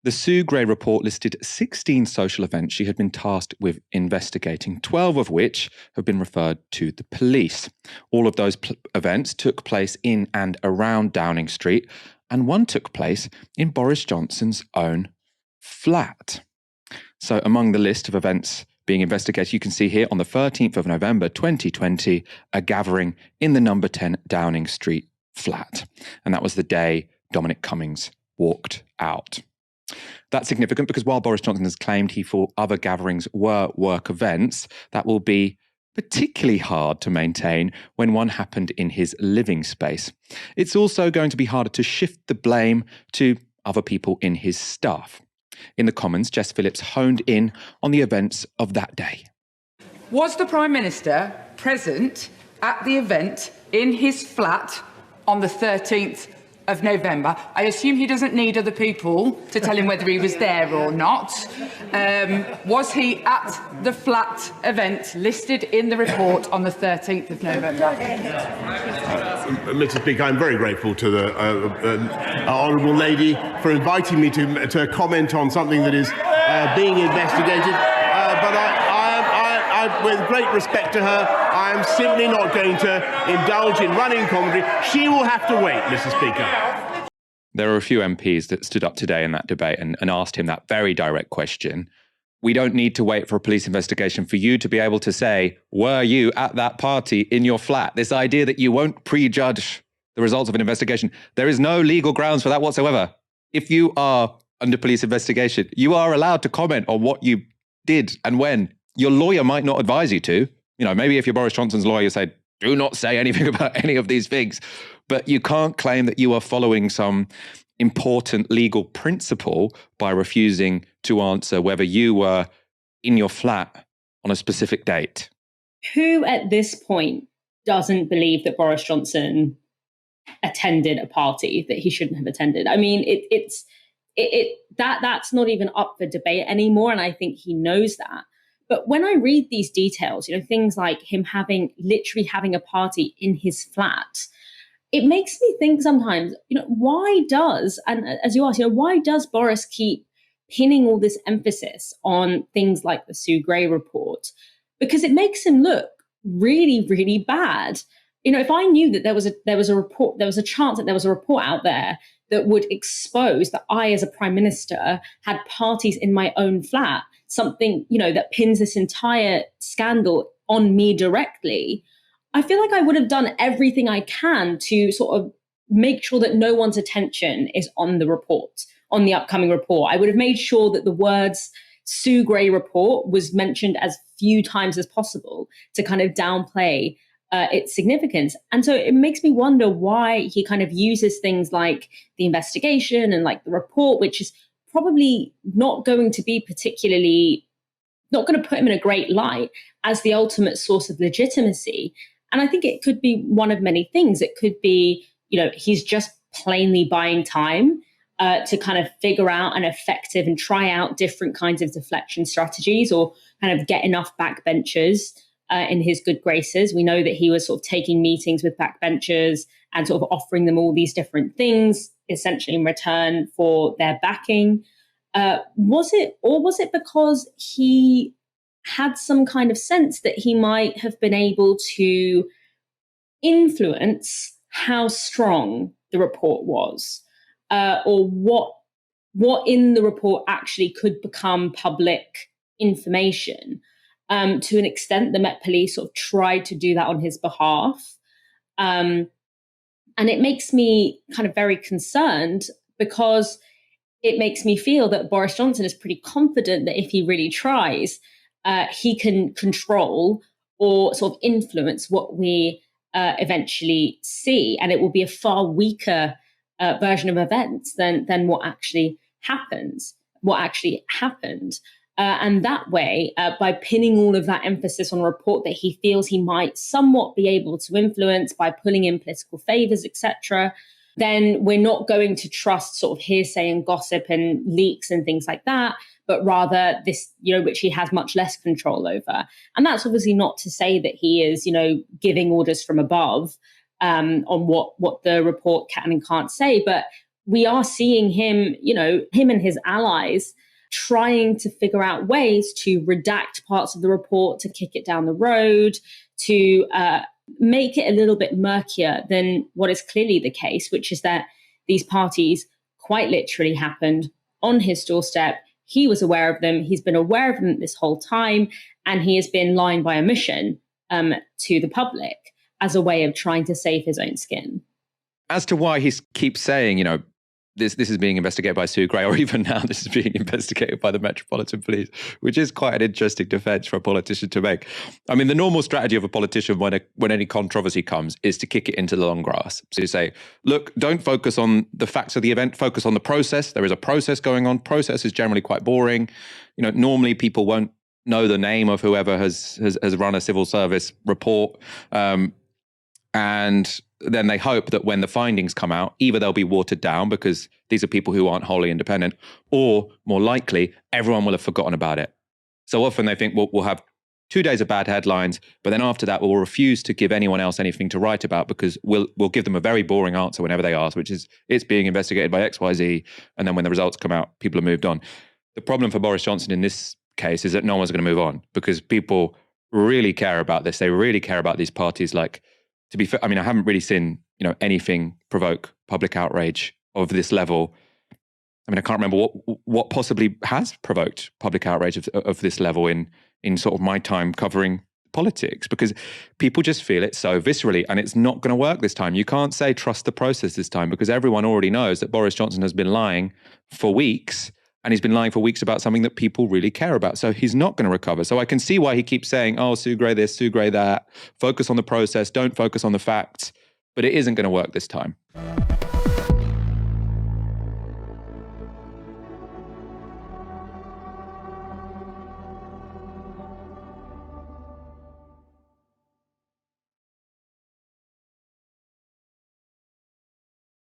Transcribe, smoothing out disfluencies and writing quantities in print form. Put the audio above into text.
The Sue Gray report listed 16 social events she had been tasked with investigating, 12 of which have been referred to the police. All of those events took place in and around Downing Street, and one took place in Boris Johnson's own flat. So among the list of events being investigated, you can see here on the 13th of November 2020, a gathering in the number 10 Downing Street flat. And that was the day Dominic Cummings walked out. That's significant because while Boris Johnson has claimed he thought other gatherings were work events, that will be particularly hard to maintain when one happened in his living space. It's also going to be harder to shift the blame to other people in his staff. In the Commons, Jess Phillips honed in on the events of that day. Was the Prime Minister present at the event in his flat on the 13th of November? I assume he doesn't need other people to tell him whether he was there or not. Was he at the flat event listed in the report on the 13th of November? Mr. Speaker, I'm very grateful to the honourable lady for inviting me to comment on something that is being investigated. But I, with great respect to her, I am simply not going to indulge in running commentary. She will have to wait, Mr. Speaker. There are a few MPs that stood up today in that debate and asked him that very direct question. We don't need to wait for a police investigation for you to be able to say, were you at that party in your flat? This idea that you won't prejudge the results of an investigation, there is no legal grounds for that whatsoever. If you are under police investigation, you are allowed to comment on what you did and when. Your lawyer might not advise you to. You know, maybe if you're Boris Johnson's lawyer, you say, do not say anything about any of these things. But you can't claim that you are following some important legal principle by refusing to answer whether you were in your flat on a specific date. Who at this point doesn't believe that Boris Johnson attended a party that he shouldn't have attended? I mean, that's not even up for debate anymore, and I think he knows that. But when I read these details, you know, things like him literally having a party in his flat, it makes me think sometimes, you know, why does Boris keep pinning all this emphasis on things like the Sue Gray report? Because it makes him look really, really bad. You know, if I knew that there was a chance that there was a report out there that would expose that I, as a prime minister, had parties in my own flat, something, you know, that pins this entire scandal on me directly, I feel like I would have done everything I can to sort of make sure that no one's attention is on the report, on the upcoming report. I would have made sure that the words Sue Gray report was mentioned as few times as possible to kind of downplay its significance. And so it makes me wonder why he kind of uses things like the investigation and like the report, which is probably not going to be not going to put him in a great light as the ultimate source of legitimacy. And I think it could be one of many things. It could be, you know, he's just plainly buying time to kind of figure out an effective and try out different kinds of deflection strategies, or kind of get enough backbenchers in his good graces. We know that he was sort of taking meetings with backbenchers and sort of offering them all these different things, essentially in return for their backing. Was it because he had some kind of sense that he might have been able to influence how strong the report was, or what in the report actually could become public information? To an extent, the Met Police sort of tried to do that on his behalf. And it makes me kind of very concerned, because it makes me feel that Boris Johnson is pretty confident that if he really tries, he can control or sort of influence what we eventually see. And it will be a far weaker version of events than what actually happened. And that way, by pinning all of that emphasis on a report that he feels he might somewhat be able to influence by pulling in political favors, etc., then we're not going to trust sort of hearsay and gossip and leaks and things like that, but rather this, you know, which he has much less control over. And that's obviously not to say that he is, you know, giving orders from above on what the report can and can't say, but we are seeing him, him and his allies trying to figure out ways to redact parts of the report, to kick it down the road, to make it a little bit murkier than what is clearly the case, which is that these parties quite literally happened on his doorstep. He was aware of them. He's been aware of them this whole time. And he has been lying by omission to the public as a way of trying to save his own skin. As to why he keeps saying, this is being investigated by Sue Gray, or even now this is being investigated by the Metropolitan Police, which is quite an interesting defense for a politician to make. I mean, the normal strategy of a politician when any controversy comes is to kick it into the long grass. So you say, look, don't focus on the facts of the event, focus on the process. There is a process going on. Process is generally quite boring. Normally people won't know the name of whoever has run a civil service report. And then they hope that when the findings come out, either they'll be watered down because these are people who aren't wholly independent, or more likely, everyone will have forgotten about it. So often they think, well, we'll have 2 days of bad headlines, but then after that, we'll refuse to give anyone else anything to write about because we'll give them a very boring answer whenever they ask, which is, it's being investigated by XYZ. And then when the results come out, people have moved on. The problem for Boris Johnson in this case is that no one's going to move on because people really care about this. They really care about these parties. Like, to be fair, I mean, I haven't really seen, anything provoke public outrage of this level. I mean, I can't remember what possibly has provoked public outrage of this level in sort of my time covering politics, because people just feel it so viscerally, and it's not going to work this time. You can't say trust the process this time because everyone already knows that Boris Johnson has been lying for weeks, and he's been lying for weeks about something that people really care about. So he's not going to recover. So I can see why he keeps saying, oh, Sue Gray this, Sue Gray that, focus on the process, don't focus on the facts, but it isn't going to work this time.